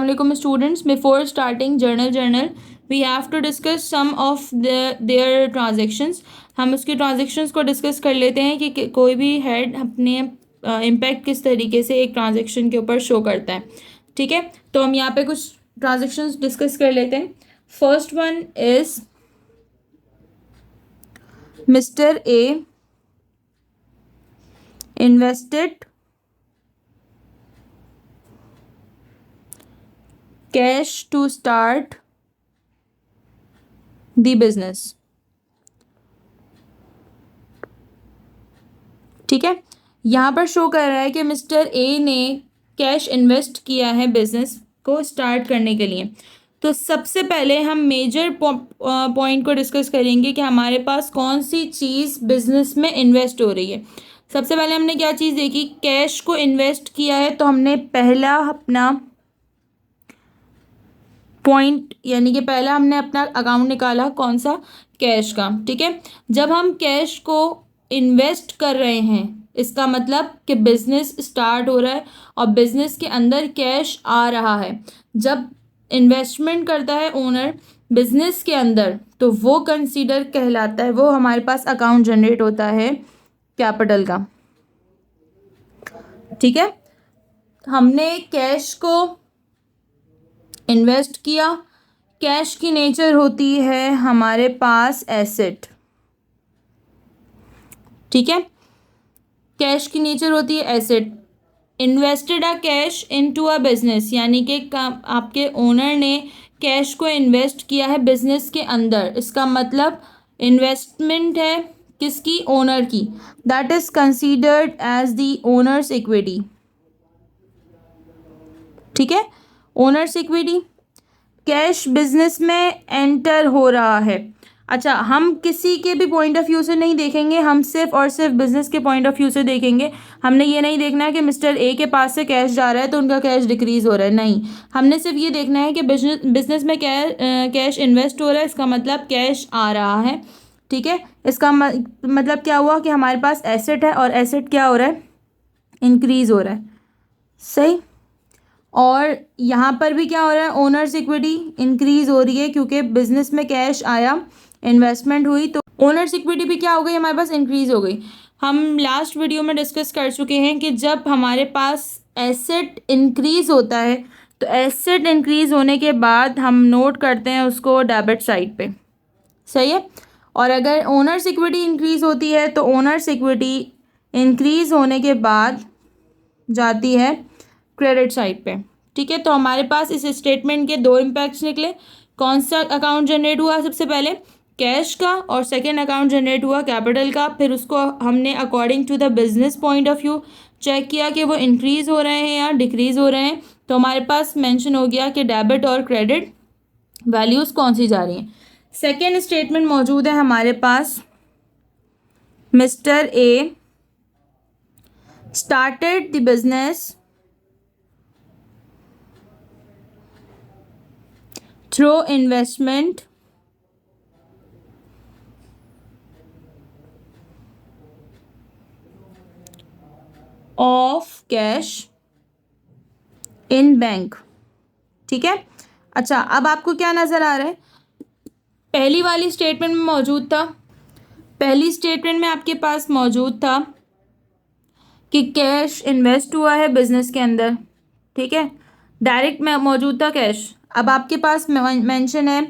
Assalamualaikum students. Before starting journal, we have to discuss some of their transactions. हम उसके transactions को discuss कर लेते हैं कि कोई भी head अपने impact किस तरीके से एक transaction के ऊपर show करता है. ठीक है, तो हम यहाँ पे कुछ transactions discuss कर लेते हैं. First one is Mr. A invested cash to start the business. ठीक है, यहाँ पर शो कर रहा है कि मिस्टर ए ने कैश इन्वेस्ट किया है बिजनेस को स्टार्ट करने के लिए. तो सबसे पहले हम मेजर पॉइंट को डिस्कस करेंगे कि हमारे पास कौन सी चीज़ बिजनेस में इन्वेस्ट हो रही है. सबसे पहले हमने क्या चीज़ देखी, कैश को इन्वेस्ट किया है. तो हमने पहला अपना पॉइंट यानी कि पहला हमने अपना अकाउंट निकाला कौन सा, कैश का. ठीक है, जब हम कैश को इन्वेस्ट कर रहे हैं इसका मतलब कि बिजनेस स्टार्ट हो रहा है और बिजनेस के अंदर कैश आ रहा है. जब इन्वेस्टमेंट करता है ओनर बिजनेस के अंदर तो वो कंसीडर कहलाता है, वो हमारे पास अकाउंट जनरेट होता है कैपिटल का. ठीक है, हमने कैश को इन्वेस्ट किया. कैश की नेचर होती है हमारे पास एसेट. ठीक है, कैश की नेचर होती है asset. Invested a cash into a business यानी कि आपके ओनर ने कैश को इन्वेस्ट किया है बिजनेस के अंदर. इसका मतलब इन्वेस्टमेंट है किसकी, ओनर की. That is considered as the owner's equity. ठीक है, ओनर्स इक्विटी. कैश बिजनेस में एंटर हो रहा है. अच्छा, हम किसी के भी पॉइंट ऑफ व्यू से नहीं देखेंगे, हम सिर्फ और सिर्फ बिजनेस के पॉइंट ऑफ व्यू से देखेंगे. हमने ये नहीं देखना है कि मिस्टर ए के पास से कैश जा रहा है तो उनका कैश डिक्रीज हो रहा है, नहीं. हमने सिर्फ ये देखना है कि बिजनेस में कैश इन्वेस्ट हो रहा है, इसका मतलब कैश आ रहा है. ठीक है, इसका मतलब क्या हुआ कि हमारे पास एसेट है और एसेट क्या हो रहा है, इंक्रीज हो रहा है. सही. और यहाँ पर भी क्या हो रहा है, ओनर्स इक्विटी इंक्रीज हो रही है क्योंकि बिजनेस में कैश आया, इन्वेस्टमेंट हुई, तो ओनर्स इक्विटी भी क्या हो गई हमारे पास, इंक्रीज हो गई. हम लास्ट वीडियो में डिस्कस कर चुके हैं कि जब हमारे पास एसेट इंक्रीज होता है तो एसेट इंक्रीज होने के बाद हम नोट करते हैं उसको डेबिट साइड पे. सही है. और अगर ओनर्स इक्विटी इंक्रीज होती है तो ओनर्स इक्विटी इंक्रीज होने के बाद जाती है क्रेडिट साइड पे. ठीक है, तो हमारे पास इस स्टेटमेंट के दो इम्पैक्ट्स निकले. कौन सा अकाउंट जनरेट हुआ, सबसे पहले कैश का, और सेकेंड अकाउंट जनरेट हुआ कैपिटल का. फिर उसको हमने according to the business point of view check किया कि वो इंक्रीज हो रहे हैं या डिक्रीज हो रहे हैं. तो हमारे पास मेंशन हो गया कि डेबिट और क्रेडिट वैल्यूज़ कौन सी जा रही हैं. सेकेंड स्टेटमेंट मौजूद है हमारे पास, mister A started the business through investment of cash in bank. ठीक है. अच्छा, अब आपको क्या नज़र आ रहा है, पहली वाली स्टेटमेंट में मौजूद था, पहली स्टेटमेंट में आपके पास मौजूद था कि कैश इन्वेस्ट हुआ है बिजनेस के अंदर. ठीक है, डायरेक्ट में मौजूद था कैश. अब आपके पास मेंशन है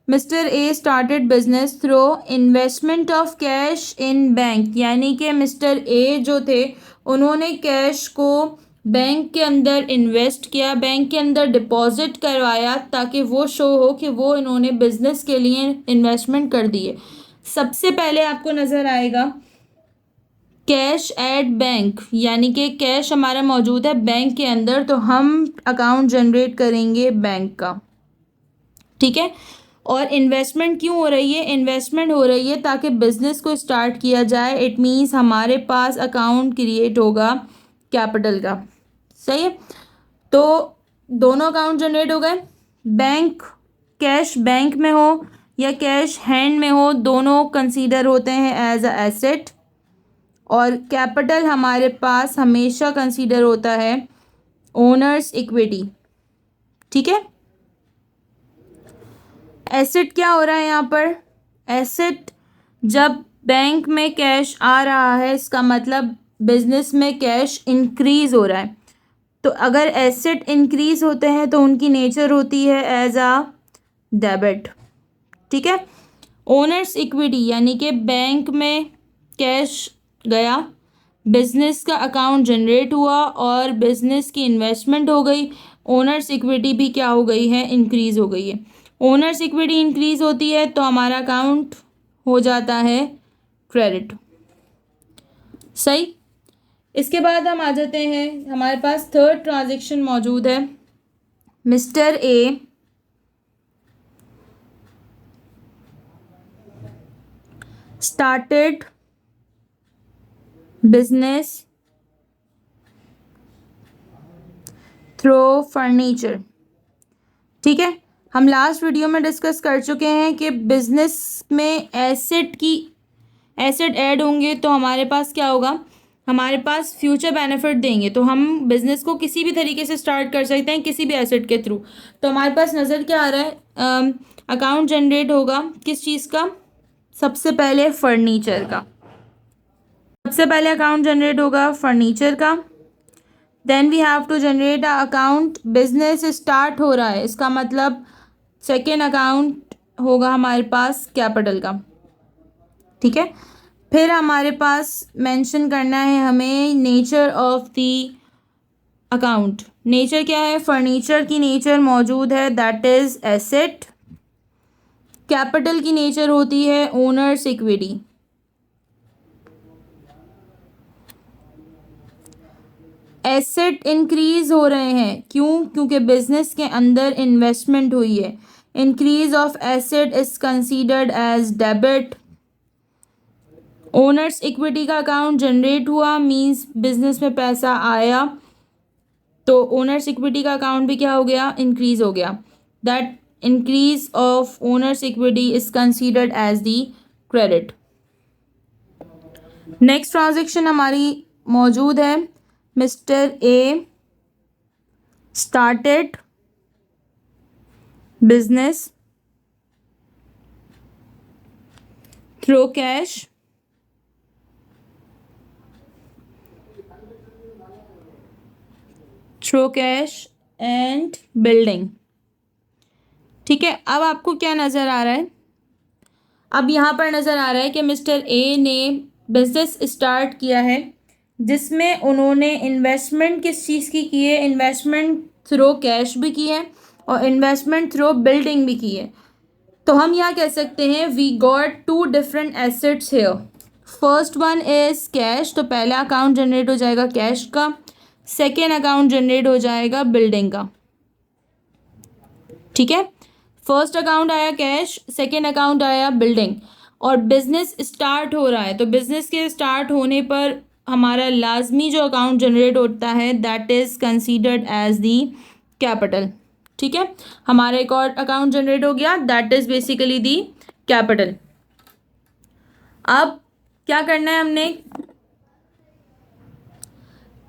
mister A started business through investment of cash in bank, यानी कि मिस्टर ए जो थे उन्होंने कैश को बैंक के अंदर इन्वेस्ट किया, बैंक के अंदर डिपॉजिट करवाया ताकि वो शो हो कि वो इन्होंने बिजनेस के लिए इन्वेस्टमेंट कर दी है. सबसे पहले आपको नज़र आएगा कैश एट बैंक, यानी कि कैश हमारा मौजूद है बैंक के अंदर, तो हम अकाउंट जनरेट करेंगे बैंक का. ठीक है, और इन्वेस्टमेंट क्यों हो रही है, इन्वेस्टमेंट हो रही है ताकि बिजनेस को स्टार्ट किया जाए. इट मीन्स हमारे पास अकाउंट क्रिएट होगा कैपिटल का. सही है, तो दोनों अकाउंट जनरेट हो गए. बैंक, कैश बैंक में हो या कैश हैंड में हो, दोनों कंसीडर होते हैं एज अ एसेट. और कैपिटल हमारे पास हमेशा कंसीडर होता है ओनर्स इक्विटी. ठीक है। एसेट क्या हो रहा है यहाँ पर? एसेट, जब बैंक में कैश आ रहा है इसका मतलब बिजनेस में कैश इंक्रीज हो रहा है। तो अगर एसेट इंक्रीज होते हैं तो उनकी नेचर होती है एज अ डेबिट। ठीक है। ओनर्स इक्विटी यानी कि बैंक में कैश गया, बिजनेस का अकाउंट जनरेट हुआ और बिजनेस की इन्वेस्टमेंट हो गई, ओनर्स इक्विटी भी क्या हो गई है? इंक्रीज हो गई है। ओनर्स इक्विटी इंक्रीज होती है तो हमारा अकाउंट हो जाता है क्रेडिट। सही। इसके बाद हम आ जाते हैं, हमारे पास थर्ड ट्रांजैक्शन मौजूद है। Mister A started business through furniture. ठीक है। हम लास्ट वीडियो में डिस्कस कर चुके हैं कि बिजनेस में एसेट ऐड होंगे तो हमारे पास क्या होगा? हमारे पास फ्यूचर बेनिफिट देंगे, तो हम बिजनेस को किसी भी तरीके से स्टार्ट कर सकते हैं किसी भी एसेट के थ्रू। तो हमारे पास नज़र क्या आ रहा है? अकाउंट जनरेट होगा किस चीज़ का? सबसे पहले फर्नीचर का। सबसे पहले अकाउंट जनरेट होगा फर्नीचर का। Then we have to generate a account, business start हो रहा है इसका मतलब सेकेंड अकाउंट होगा हमारे पास कैपिटल का। ठीक है। फिर हमारे पास मेंशन करना है हमें nature of the account. Nature क्या है? फर्नीचर की नेचर मौजूद है, दैट इज एसेट। कैपिटल की नेचर होती है ओनर्स इक्विटी। एसेट इंक्रीज हो रहे हैं, क्यों? क्योंकि बिजनेस के अंदर इन्वेस्टमेंट हुई है। Increase of asset is considered as debit. Owner's equity का अकाउंट जनरेट हुआ मींस बिजनेस में पैसा आया, तो ओनर्स इक्विटी का अकाउंट भी क्या हो गया? इंक्रीज हो गया। That increase of owner's equity is considered as the credit. Next transaction हमारी मौजूद है। Mister A started business through cash and building. ठीक है। अब आपको क्या नज़र आ रहा है? अब यहाँ पर नज़र आ रहा है कि मिस्टर ए ने बिजनेस स्टार्ट किया है जिसमें उन्होंने इन्वेस्टमेंट किस चीज़ की है? इन्वेस्टमेंट थ्रू कैश भी की है और इन्वेस्टमेंट थ्रू बिल्डिंग भी की है। तो हम यहाँ कह सकते हैं we got two different assets here. First one is cash, तो पहला अकाउंट जनरेट हो जाएगा कैश का, सेकेंड अकाउंट जनरेट हो जाएगा बिल्डिंग का। ठीक है। फर्स्ट अकाउंट आया कैश, सेकेंड अकाउंट आया बिल्डिंग, और बिजनेस स्टार्ट हो रहा है तो बिजनेस के स्टार्ट होने पर हमारा लाजमी जो अकाउंट जनरेट होता है that is considered as the capital. ठीक है। हमारा एक और अकाउंट जनरेट हो गया, that is basically the capital. अब क्या करना है हमने?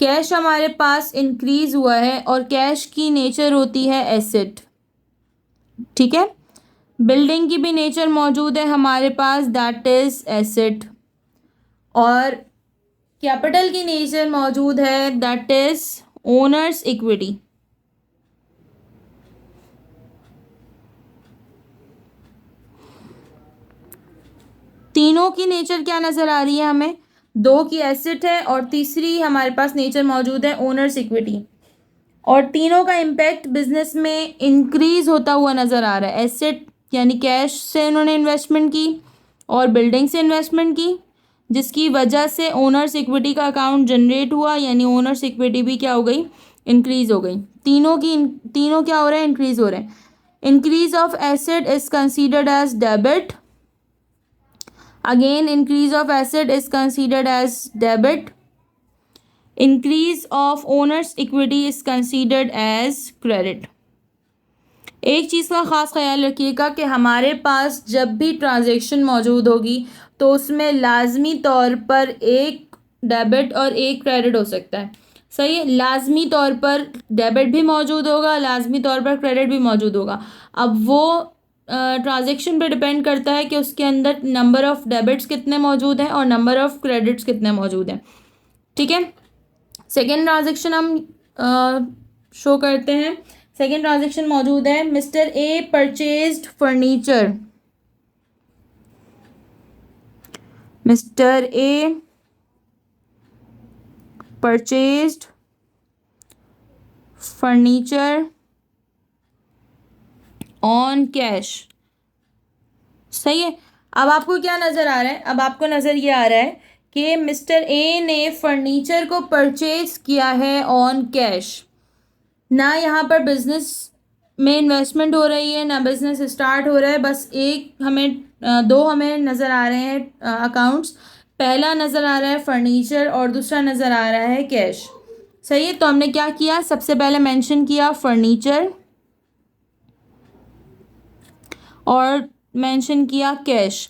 कैश हमारे पास इंक्रीज हुआ है और कैश की नेचर होती है एसेट। ठीक है। बिल्डिंग की भी नेचर मौजूद है हमारे पास, दैट इज एसेट, और कैपिटल की नेचर मौजूद है दैट इज ओनर्स इक्विटी। तीनों की नेचर क्या नज़र आ रही है हमें? दो की एसेट है और तीसरी हमारे पास नेचर मौजूद है ओनर्स इक्विटी, और तीनों का इम्पैक्ट बिजनेस में इंक्रीज होता हुआ नज़र आ रहा है। एसेट यानी कैश से उन्होंने इन्वेस्टमेंट की और बिल्डिंग से इन्वेस्टमेंट की, जिसकी वजह से ओनर्स इक्विटी का अकाउंट जनरेट हुआ, यानी ओनर्स इक्विटी भी क्या हो गई? इंक्रीज हो गई। तीनों क्या हो रहे हैं? इंक्रीज हो रहे हैं। Increase of asset is considered as debit. Again, increase of asset is considered as debit. Increase of owner's equity is considered as credit. एक चीज़ का ख़ास ख्याल रखिएगा कि हमारे पास जब भी ट्रांजैक्शन मौजूद होगी तो उसमें लाजमी तौर पर एक डेबिट और एक क्रेडिट हो सकता है। सही है, लाजमी तौर पर डेबिट भी मौजूद होगा, लाजमी तौर पर क्रेडिट भी मौजूद होगा। अब वो ट्रांजेक्शन पे डिपेंड करता है कि उसके अंदर नंबर ऑफ़ डेबिट्स कितने मौजूद हैं और नंबर ऑफ़ क्रेडिट्स कितने मौजूद हैं। ठीक है, सेकेंड ट्रांजेक्शन हम शो करते हैं। सेकेंड ट्रांजेक्शन मौजूद है, mister A purchased furniture. Mister A purchased furniture on cash. सही है, अब आपको क्या नज़र आ रहा है? अब आपको नज़र ये आ रहा है कि मिस्टर ए ने फर्नीचर को परचेज किया है ऑन कैश। ना यहाँ पर बिजनेस में इन्वेस्टमेंट हो रही है, ना बिजनेस स्टार्ट हो रहा है, बस एक हमें दो हमें नज़र आ रहे हैं अकाउंट्स। पहला नज़र आ रहा है फर्नीचर और दूसरा नज़र आ रहा है कैश। सही है, तो हमने क्या किया, सबसे पहले मेंशन किया फर्नीचर और मेंशन किया कैश।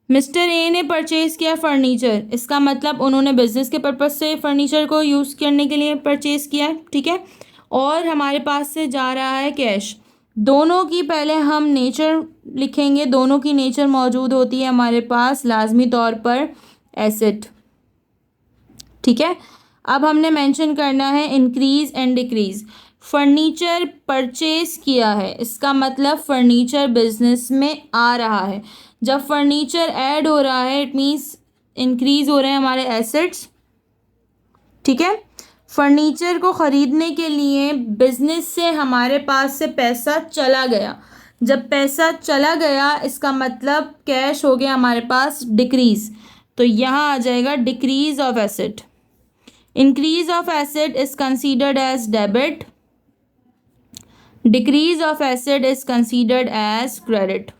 मिस्टर ए ने परचेज़ किया फर्नीचर, इसका मतलब उन्होंने बिजनेस के पर्पज़ से फर्नीचर को यूज़ करने के लिए परचेज़ किया है। ठीक है, और हमारे पास से जा रहा है कैश। दोनों की पहले हम नेचर लिखेंगे, दोनों की नेचर मौजूद होती है हमारे पास लाजमी तौर पर एसेट। ठीक है, अब हमने मेंशन करना है increase and decrease. Furniture purchase किया है, इसका मतलब फर्नीचर बिजनेस में आ रहा है। जब फर्नीचर ऐड हो रहा है इट मीन्स इंक्रीज हो रहे हैं हमारे एसेट्स। ठीक है, फर्नीचर को ख़रीदने के लिए बिजनेस से हमारे पास से पैसा चला गया। जब पैसा चला गया इसका मतलब कैश हो गया हमारे पास डिक्रीज, तो यहाँ आ जाएगा decrease of asset. Increase of asset is considered as debit, decrease of asset is considered as credit.